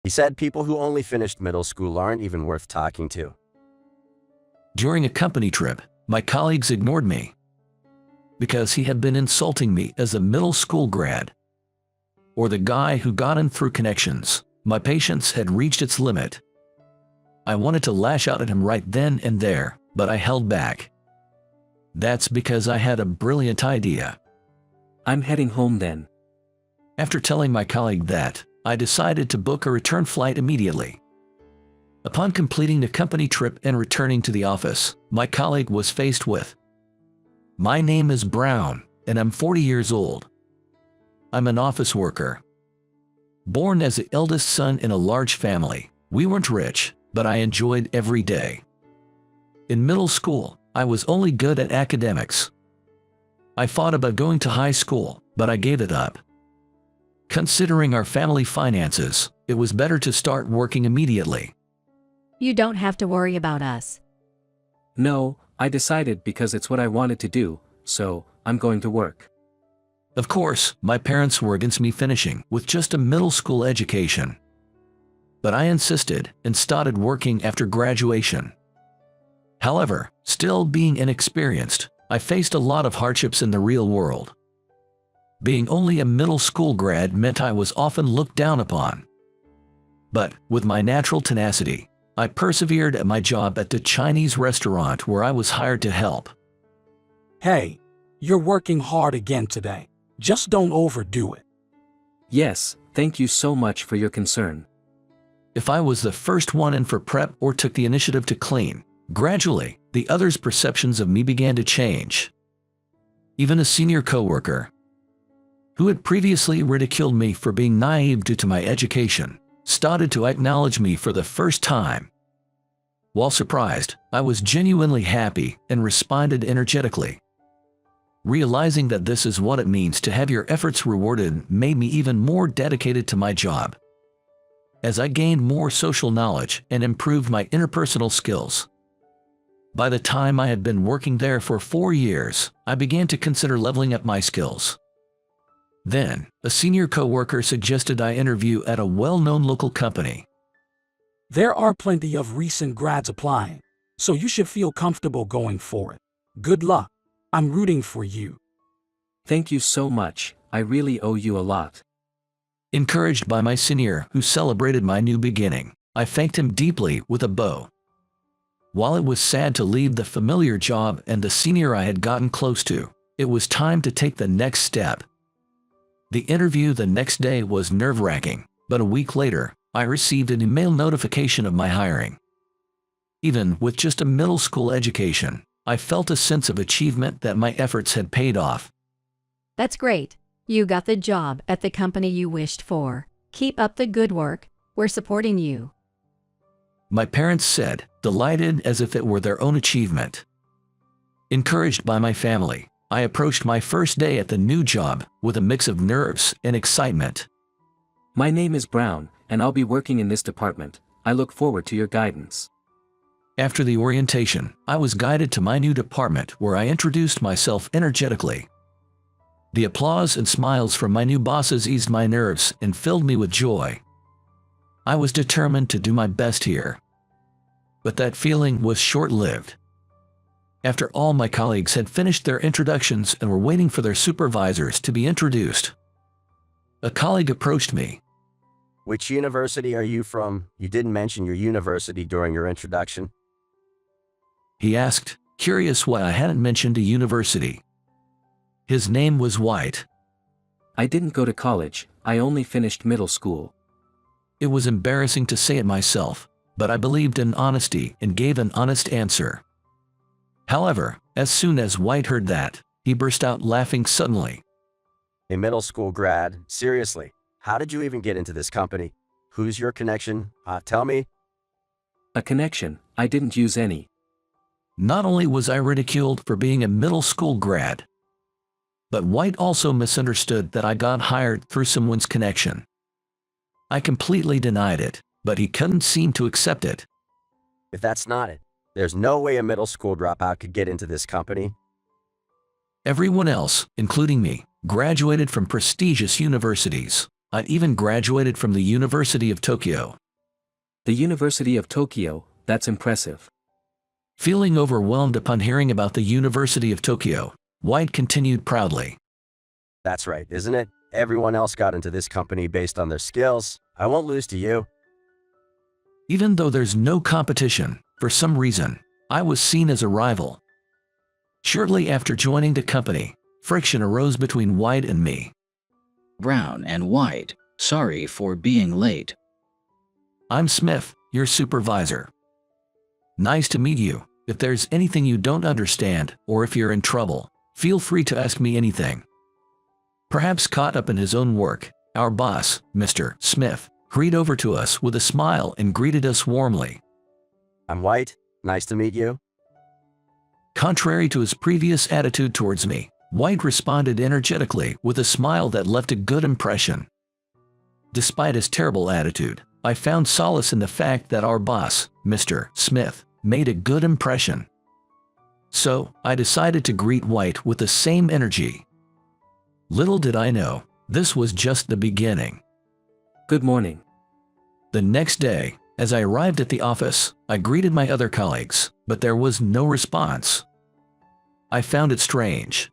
He said people who only finished middle school aren't even worth talking to. During a company trip, my colleagues ignored me because he had been insulting me as a middle school grad, or the guy who got in through connections. My patience had reached its limit. I wanted to lash out at him right then and there, but I held back. That's because I had a brilliant idea. I'm heading home then. After telling my colleague that, I decided to book a return flight immediately. Upon completing the company trip and returning to the office, my colleague was faced with, "My name is Brown, and I'm 40 years old. I'm an office worker. Born as the eldest son in a large family, we weren't rich, but I enjoyed every day. In middle school, I was only good at academics. I thought about going to high school, but I gave it up. Considering our family finances, it was better to start working immediately." You don't have to worry about us. No, I decided because it's what I wanted to do, so I'm going to work. Of course, my parents were against me finishing with just a middle school education. But I insisted and started working after graduation. However, still being inexperienced, I faced a lot of hardships in the real world. Being only a middle school grad meant I was often looked down upon. But, with my natural tenacity, I persevered at my job at the Chinese restaurant where I was hired to help. Hey, you're working hard again today. Just don't overdo it. Yes, thank you so much for your concern. If I was the first one in for prep or took the initiative to clean, gradually, the others' perceptions of me began to change. Even a senior coworker, who had previously ridiculed me for being naive due to my education, started to acknowledge me for the first time. While surprised, I was genuinely happy and responded energetically. Realizing that this is what it means to have your efforts rewarded made me even more dedicated to my job. As I gained more social knowledge and improved my interpersonal skills. By the time I had been working there for 4 years, I began to consider leveling up my skills. Then, a senior coworker suggested I interview at a well-known local company. There are plenty of recent grads applying, so you should feel comfortable going for it. Good luck. I'm rooting for you. Thank you so much, I really owe you a lot. Encouraged by my senior who celebrated my new beginning, I thanked him deeply with a bow. While it was sad to leave the familiar job and the senior I had gotten close to, it was time to take the next step. The interview the next day was nerve-wracking, but a week later, I received an email notification of my hiring. Even with just a middle school education, I felt a sense of achievement that my efforts had paid off. That's great. You got the job at the company you wished for. Keep up the good work. We're supporting you. My parents said, delighted as if it were their own achievement. Encouraged by my family, I approached my first day at the new job with a mix of nerves and excitement. My name is Brown, and I'll be working in this department. I look forward to your guidance. After the orientation, I was guided to my new department where I introduced myself energetically. The applause and smiles from my new bosses eased my nerves and filled me with joy. I was determined to do my best here. But that feeling was short-lived. After all my colleagues had finished their introductions and were waiting for their supervisors to be introduced, a colleague approached me. Which university are you from? You didn't mention your university during your introduction. He asked, curious why I hadn't mentioned a university. His name was White. I didn't go to college, I only finished middle school. It was embarrassing to say it myself, but I believed in honesty and gave an honest answer. However, as soon as White heard that, he burst out laughing suddenly. A middle school grad? Seriously, how did you even get into this company? Who's your connection? Tell me. A connection, I didn't use any. Not only was I ridiculed for being a middle school grad, but White also misunderstood that I got hired through someone's connection. I completely denied it, but he couldn't seem to accept it. If that's not it, there's no way a middle school dropout could get into this company. Everyone else, including me, graduated from prestigious universities. I'd even graduated from the University of Tokyo. The University of Tokyo, that's impressive. Feeling overwhelmed upon hearing about the University of Tokyo, White continued proudly. That's right, isn't it? Everyone else got into this company based on their skills. I won't lose to you. Even though there's no competition, for some reason, I was seen as a rival. Shortly after joining the company, friction arose between White and me. Brown and White, sorry for being late. I'm Smith, your supervisor. Nice to meet you. If there's anything you don't understand, or if you're in trouble, feel free to ask me anything. Perhaps caught up in his own work, our boss, Mr. Smith, hurried over to us with a smile and greeted us warmly. I'm White. Nice to meet you. Contrary to his previous attitude towards me, White responded energetically with a smile that left a good impression. Despite his terrible attitude, I found solace in the fact that our boss, Mr. Smith, made a good impression. So, I decided to greet White with the same energy. Little did I know, this was just the beginning. Good morning. The next day, as I arrived at the office, I greeted my other colleagues, but there was no response. I found it strange.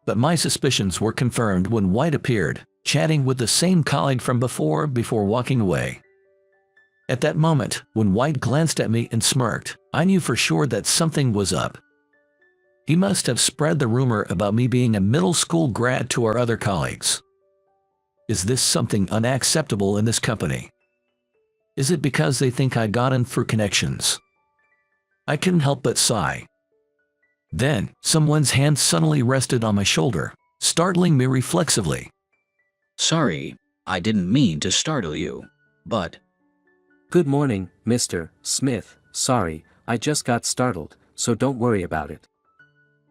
But my suspicions were confirmed when White appeared, chatting with the same colleague from before walking away. At that moment, when White glanced at me and smirked, I knew for sure that something was up. He must have spread the rumor about me being a middle school grad to our other colleagues. Is this something unacceptable in this company? Is it because they think I got in through connections? I couldn't help but sigh. Then, someone's hand suddenly rested on my shoulder, startling me reflexively. Sorry, I didn't mean to startle you, but… Good morning, Mr. Smith. Sorry, I just got startled, so don't worry about it.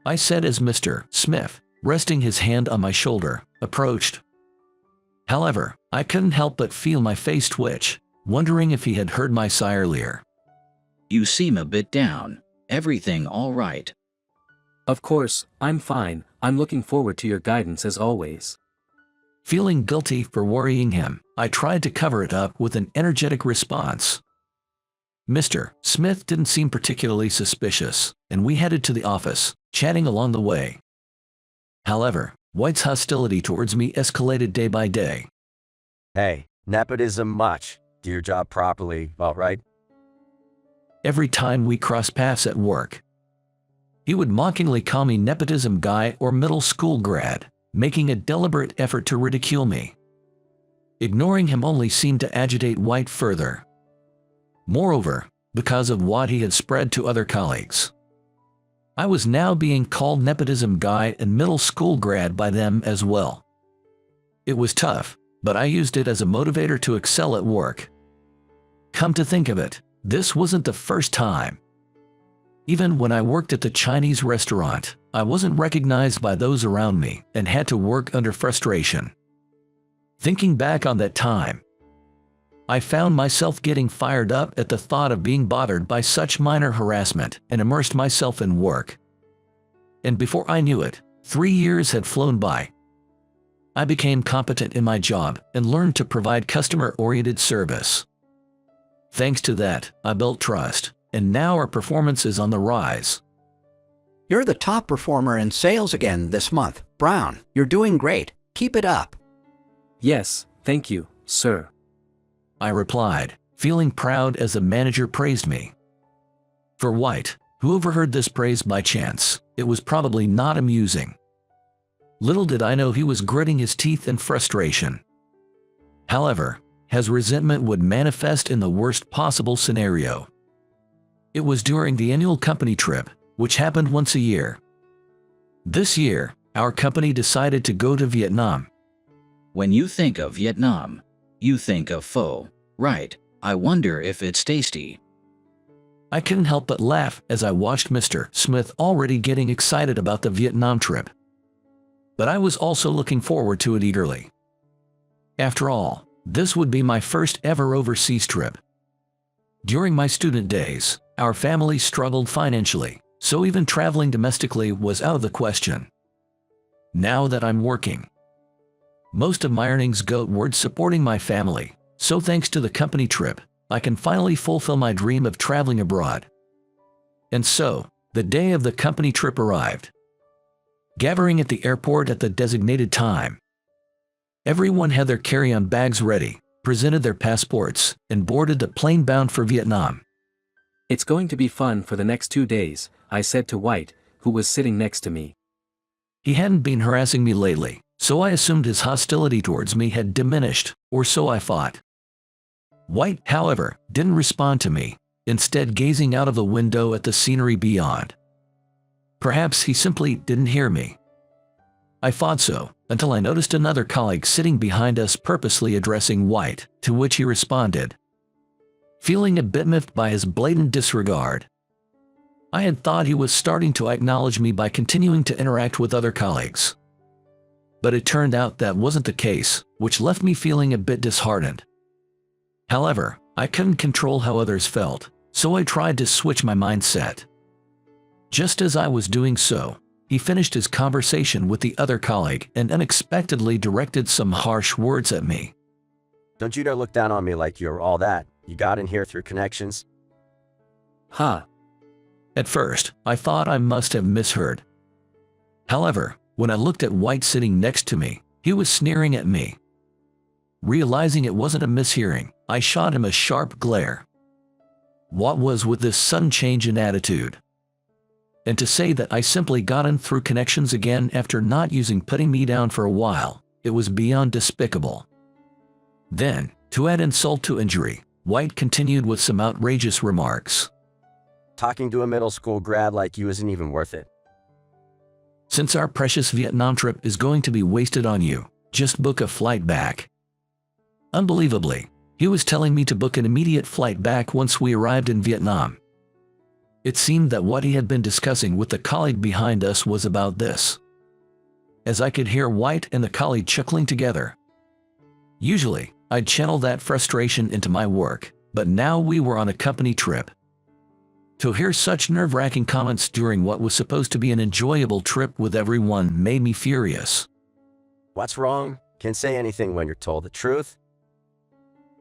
I said as Mr. Smith, resting his hand on my shoulder, approached. However, I couldn't help but feel my face twitch, wondering if he had heard my sigh earlier. You seem a bit down. Everything all right? Of course, I'm fine. I'm looking forward to your guidance as always. Feeling guilty for worrying him, I tried to cover it up with an energetic response. Mr. Smith didn't seem particularly suspicious, and we headed to the office, chatting along the way. However, White's hostility towards me escalated day by day. Hey, nepotism much. Do your job properly, all right? Every time we crossed paths at work, he would mockingly call me nepotism guy or middle school grad, making a deliberate effort to ridicule me. Ignoring him only seemed to agitate White further. Moreover, because of what he had spread to other colleagues, I was now being called nepotism guy and middle school grad by them as well. It was tough, but I used it as a motivator to excel at work. Come to think of it, this wasn't the first time. Even when I worked at the Chinese restaurant, I wasn't recognized by those around me and had to work under frustration. Thinking back on that time, I found myself getting fired up at the thought of being bothered by such minor harassment and immersed myself in work. And before I knew it, 3 years had flown by. I became competent in my job and learned to provide customer-oriented service. Thanks to that, I built trust, and now our performance is on the rise. You're the top performer in sales again this month, Brown. You're doing great. Keep it up. Yes, thank you, sir. I replied, feeling proud as the manager praised me. For White, who overheard this praise by chance, it was probably not amusing. Little did I know he was gritting his teeth in frustration. However, his resentment would manifest in the worst possible scenario. It was during the annual company trip, which happened once a year. This year, our company decided to go to Vietnam. When you think of Vietnam, you think of pho, right? I wonder if it's tasty. I couldn't help but laugh as I watched Mr. Smith already getting excited about the Vietnam trip. But I was also looking forward to it eagerly. After all, this would be my first ever overseas trip. During my student days, our family struggled financially, so even traveling domestically was out of the question. Now that I'm working, Most of my earnings go towards supporting my family, so thanks to the company trip, I can finally fulfill my dream of traveling abroad. And so, the day of the company trip arrived. Gathering at the airport at the designated time. Everyone had their carry-on bags ready, presented their passports, and boarded the plane bound for Vietnam. It's going to be fun for the next 2 days, I said to White, who was sitting next to me. He hadn't been harassing me lately, so I assumed his hostility towards me had diminished, or so I thought. White, however, didn't respond to me, instead gazing out of the window at the scenery beyond. Perhaps he simply didn't hear me. I thought so, until I noticed another colleague sitting behind us purposely addressing White, to which he responded. Feeling a bit miffed by his blatant disregard. I had thought he was starting to acknowledge me by continuing to interact with other colleagues. But it turned out that wasn't the case, which left me feeling a bit disheartened. However, I couldn't control how others felt, so I tried to switch my mindset. Just as I was doing so, he finished his conversation with the other colleague and unexpectedly directed some harsh words at me. Don't you dare look down on me like you're all that. You got in here through connections. Ha! At first, I thought I must have misheard. However, when I looked at White sitting next to me, he was sneering at me. Realizing it wasn't a mishearing, I shot him a sharp glare. What was with this sudden change in attitude? And to say that I simply got in through connections again after not putting me down for a while, it was beyond despicable. Then, to add insult to injury, White continued with some outrageous remarks. Talking to a middle school grad like you isn't even worth it. Since our precious Vietnam trip is going to be wasted on you, just book a flight back. Unbelievably, he was telling me to book an immediate flight back once we arrived in Vietnam. It seemed that what he had been discussing with the colleague behind us was about this. As I could hear White and the colleague chuckling together. Usually, I'd channel that frustration into my work, but now we were on a company trip. To hear such nerve-wracking comments during what was supposed to be an enjoyable trip with everyone made me furious. What's wrong? Can't say anything when you're told the truth.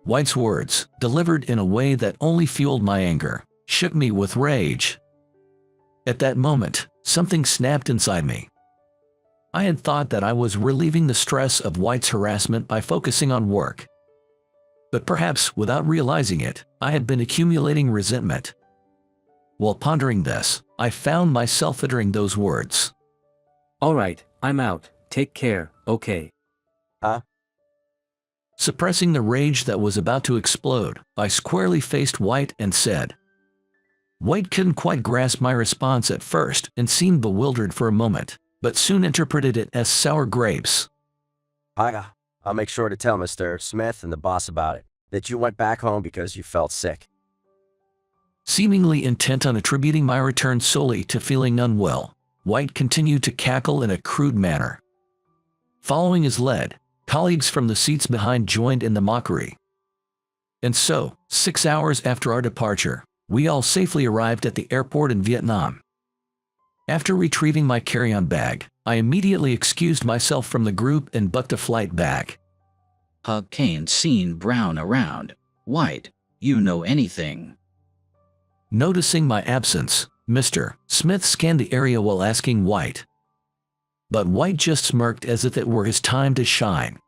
White's words, delivered in a way that only fueled my anger, shook me with rage. At that moment, something snapped inside me. I had thought that I was relieving the stress of White's harassment by focusing on work. But perhaps without realizing it, I had been accumulating resentment. While pondering this, I found myself uttering those words. Alright, I'm out, take care, okay. Huh? Suppressing the rage that was about to explode, I squarely faced White and said. White couldn't quite grasp my response at first and seemed bewildered for a moment, but soon interpreted it as sour grapes. I'll make sure to tell Mr. Smith and the boss about it, that you went back home because you felt sick. Seemingly intent on attributing my return solely to feeling unwell, White continued to cackle in a crude manner. Following his lead, colleagues from the seats behind joined in the mockery. And so, 6 hours after our departure, we all safely arrived at the airport in Vietnam. After retrieving my carry-on bag, I immediately excused myself from the group and booked a flight back. Hug can't seen Brown around. White, you know anything? Noticing my absence, Mr. Smith scanned the area while asking White. But White just smirked as if it were his time to shine.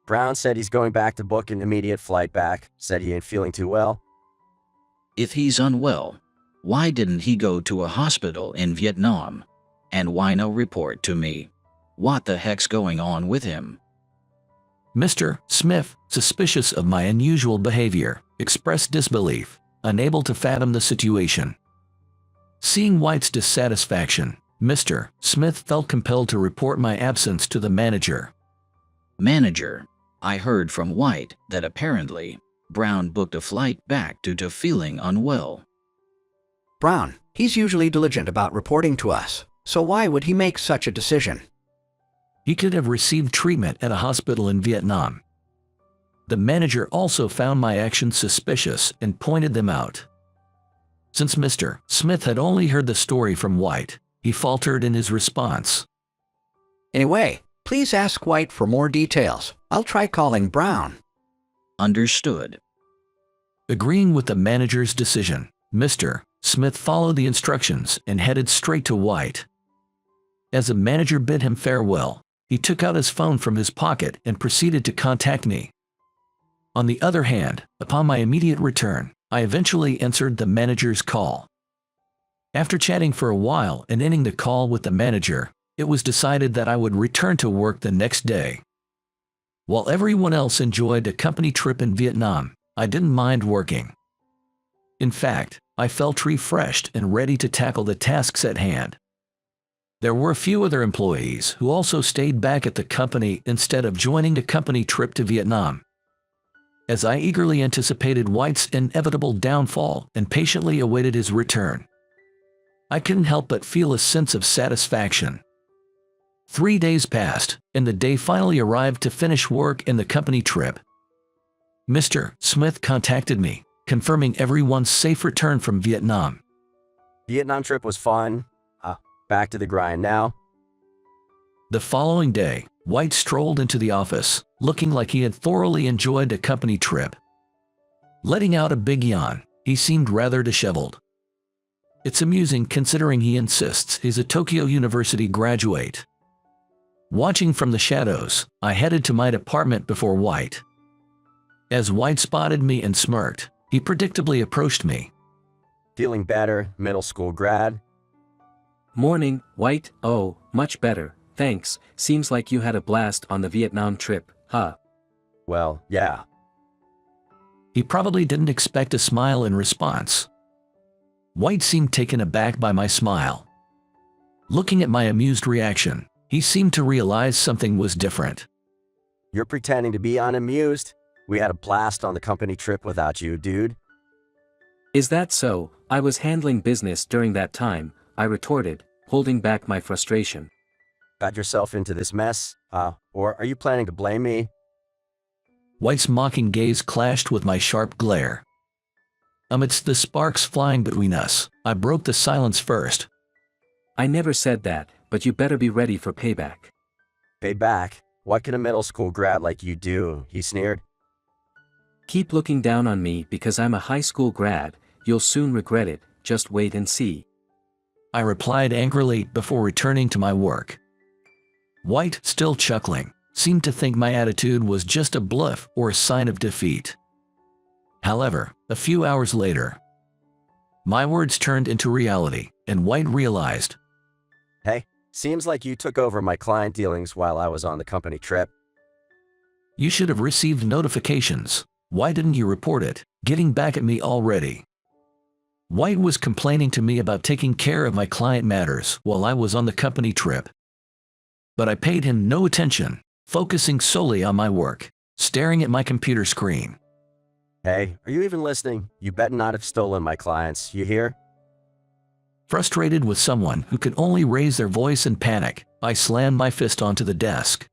Brown said he's going back to book an immediate flight back, said he ain't feeling too well. If he's unwell, why didn't he go to a hospital in Vietnam? And why no report to me? What the heck's going on with him? Mr. Smith, suspicious of my unusual behavior, expressed disbelief, unable to fathom the situation. Seeing White's dissatisfaction, Mr. Smith felt compelled to report my absence to the manager. Manager, I heard from White that apparently Brown booked a flight back due to feeling unwell. Brown, he's usually diligent about reporting to us, so why would he make such a decision? He could have received treatment at a hospital in Vietnam. The manager also found my actions suspicious and pointed them out. Since Mr. Smith had only heard the story from White, he faltered in his response. Anyway, Please ask White for more details. I'll try calling Brown. Understood. Agreeing with the manager's decision, Mr. Smith followed the instructions and headed straight to White. As the manager bid him farewell, he took out his phone from his pocket and proceeded to contact me. On the other hand, upon my immediate return, I eventually answered the manager's call. After chatting for a while and ending the call with the manager, it was decided that I would return to work the next day. While everyone else enjoyed a company trip in Vietnam, I didn't mind working. In fact, I felt refreshed and ready to tackle the tasks at hand. There were a few other employees who also stayed back at the company instead of joining the company trip to Vietnam. As I eagerly anticipated White's inevitable downfall and patiently awaited his return, I couldn't help but feel a sense of satisfaction. 3 days passed, and the day finally arrived to finish work in the company trip. Mr. Smith contacted me, confirming everyone's safe return from Vietnam. Vietnam trip was fun. Back to the grind now. The following day, White strolled into the office, looking like he had thoroughly enjoyed the company trip. Letting out a big yawn, he seemed rather disheveled. It's amusing considering he insists he's a Tokyo University graduate. Watching from the shadows, I headed to my department before White. As White spotted me and smirked, he predictably approached me. Feeling better, middle school grad? Morning, White. Oh, much better, thanks. Seems like you had a blast on the Vietnam trip, huh? Well, yeah. He probably didn't expect a smile in response. White seemed taken aback by my smile. Looking at my amused reaction, he seemed to realize something was different. You're pretending to be unamused? We had a blast on the company trip without you, dude. Is that so? I was handling business during that time, I retorted, holding back my frustration. Got yourself into this mess? Or are you planning to blame me? White's mocking gaze clashed with my sharp glare. Amidst the sparks flying between us, I broke the silence first. I never said that, but you better be ready for payback. Payback? What can a middle school grad like you do? He sneered. Keep looking down on me because I'm a high school grad, you'll soon regret it, just wait and see. I replied angrily before returning to my work. White, still chuckling, seemed to think my attitude was just a bluff or a sign of defeat. However, a few hours later, my words turned into reality, and White realized. Hey, seems like you took over my client dealings while I was on the company trip. You should have received notifications. Why didn't you report it? Getting back at me already. White was complaining to me about taking care of my client matters while I was on the company trip. But I paid him no attention, focusing solely on my work, staring at my computer screen. Hey, are you even listening? You better not have stolen my clients, you hear? Frustrated with someone who could only raise their voice in panic, I slammed my fist onto the desk.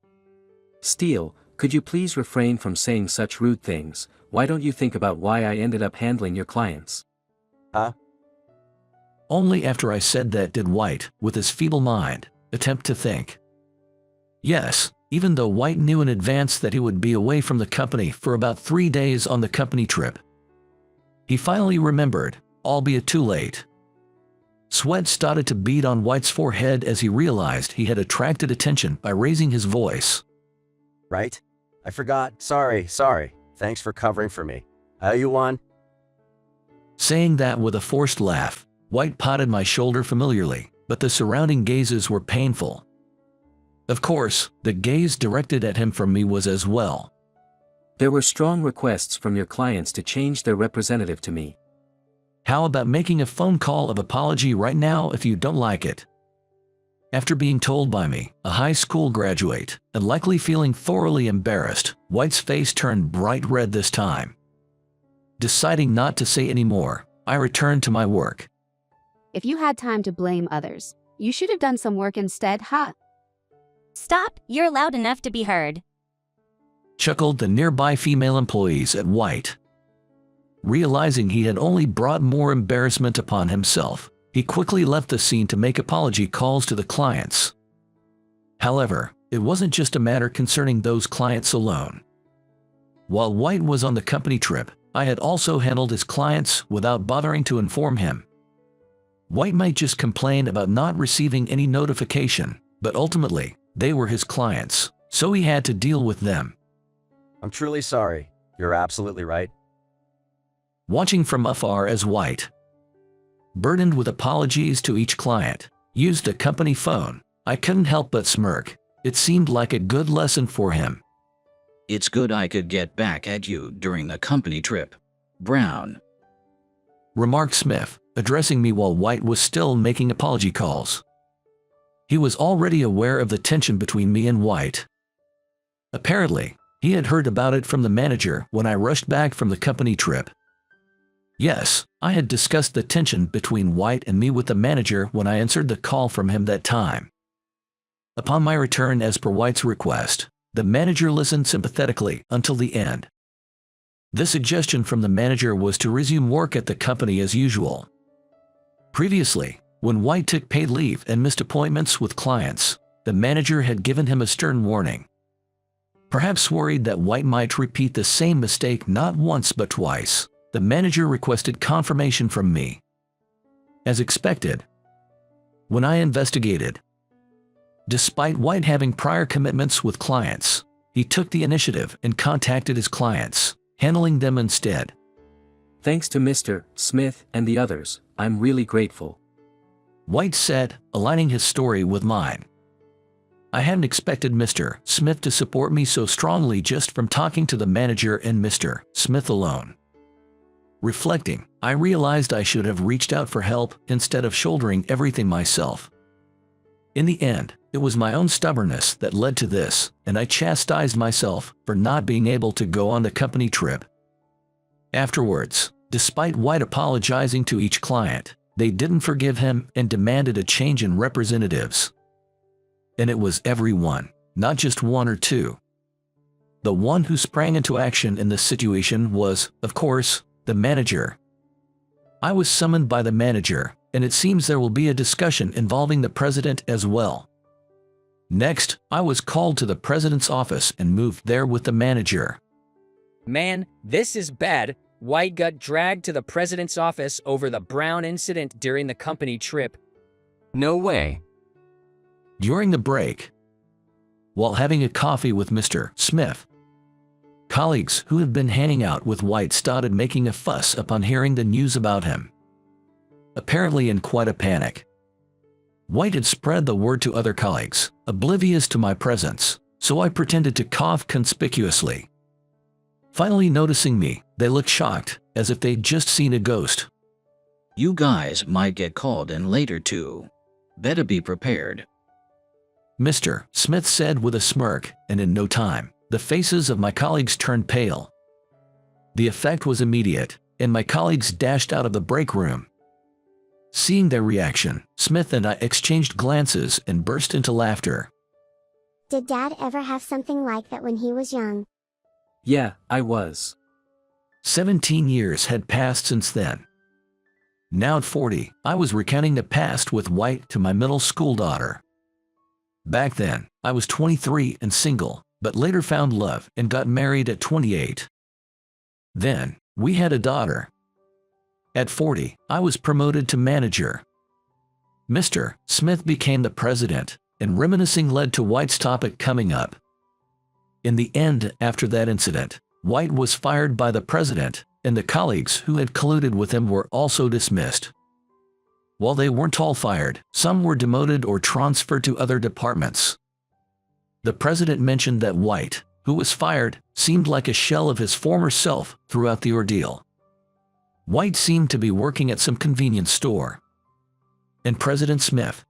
Steele, could you please refrain from saying such rude things? Why don't you think about why I ended up handling your clients? Huh? Only after I said that did White, with his feeble mind, attempt to think. Yes, even though White knew in advance that he would be away from the company for about 3 days on the company trip. He finally remembered, albeit too late. Sweat started to bead on White's forehead as he realized he had attracted attention by raising his voice. Right? I forgot. Sorry. Thanks for covering for me. You won? Saying that with a forced laugh, White patted my shoulder familiarly, but the surrounding gazes were painful. Of course, the gaze directed at him from me was as well. There were strong requests from your clients to change their representative to me. How about making a phone call of apology right now if you don't like it? After being told by me, a high school graduate, and likely feeling thoroughly embarrassed, White's face turned bright red this time. Deciding not to say any more, I returned to my work. If you had time to blame others, you should have done some work instead, huh? Stop, you're loud enough to be heard. Chuckled the nearby female employees at White. Realizing he had only brought more embarrassment upon himself, he quickly left the scene to make apology calls to the clients. However, it wasn't just a matter concerning those clients alone. While White was on the company trip, I had also handled his clients without bothering to inform him. White might just complain about not receiving any notification, but ultimately, they were his clients, so he had to deal with them. I'm truly sorry. You're absolutely right. Watching from afar as White, burdened with apologies to each client, used a company phone, I couldn't help but smirk. It seemed like a good lesson for him. It's good I could get back at you during the company trip, Brown, remarked Smith, addressing me while White was still making apology calls. He was already aware of the tension between me and White. Apparently, he had heard about it from the manager when I rushed back from the company trip. Yes, I had discussed the tension between White and me with the manager when I answered the call from him that time. Upon my return as per White's request, the manager listened sympathetically until the end. The suggestion from the manager was to resume work at the company as usual. Previously, when White took paid leave and missed appointments with clients, the manager had given him a stern warning. Perhaps worried that White might repeat the same mistake not once but twice, the manager requested confirmation from me. As expected, when I investigated, despite White having prior commitments with clients, he took the initiative and contacted his clients, handling them instead. Thanks to Mr. Smith and the others, I'm really grateful, White said, aligning his story with mine. I hadn't expected Mr. Smith to support me so strongly just from talking to the manager and Mr. Smith alone. Reflecting, I realized I should have reached out for help instead of shouldering everything myself. In the end, it was my own stubbornness that led to this, and I chastised myself for not being able to go on the company trip. Afterwards, despite White apologizing to each client, they didn't forgive him and demanded a change in representatives. And it was everyone, not just one or two. The one who sprang into action in this situation was, of course, the manager. I was summoned by the manager, and it seems there will be a discussion involving the president as well. Next, I was called to the president's office and moved there with the manager. Man, this is bad. White got dragged to the president's office over the Brown incident during the company trip. No way. During the break, while having a coffee with Mr. Smith, colleagues who had been hanging out with White started making a fuss upon hearing the news about him. Apparently in quite a panic. White had spread the word to other colleagues, oblivious to my presence, so I pretended to cough conspicuously. Finally noticing me, they looked shocked, as if they'd just seen a ghost. You guys might get called in later too. Better be prepared, Mr. Smith said with a smirk, and in no time, the faces of my colleagues turned pale. The effect was immediate, and my colleagues dashed out of the break room. Seeing their reaction, Smith and I exchanged glances and burst into laughter. Did Dad ever have something like that when he was young? Yeah, I was. 17 years had passed since then. Now at 40, I was recounting the past with White to my middle school daughter. Back then, I was 23 and single, but later found love and got married at 28. Then, we had a daughter. At 40, I was promoted to manager. Mr. Smith became the president, and reminiscing led to White's topic coming up. In the end, after that incident, White was fired by the president, and the colleagues who had colluded with him were also dismissed. While they weren't all fired, some were demoted or transferred to other departments. The president mentioned that White, who was fired, seemed like a shell of his former self throughout the ordeal. White seemed to be working at some convenience store. And President Smith,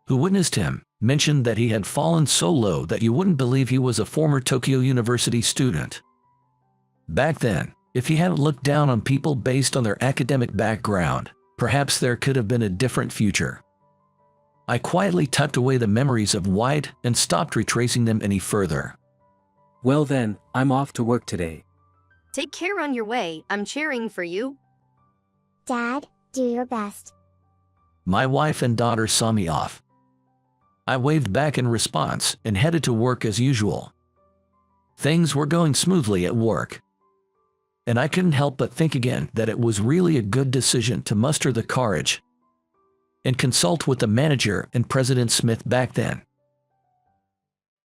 who witnessed him, mentioned that he had fallen so low that you wouldn't believe he was a former Tokyo University student. Back then, if he hadn't looked down on people based on their academic background, perhaps there could have been a different future. I quietly tucked away the memories of White and stopped retracing them any further. Well then, I'm off to work today. Take care on your way. I'm cheering for you. Dad, do your best. My wife and daughter saw me off. I waved back in response and headed to work as usual. Things were going smoothly at work. And I couldn't help but think again that it was really a good decision to muster the courage and consult with the manager and President Smith back then.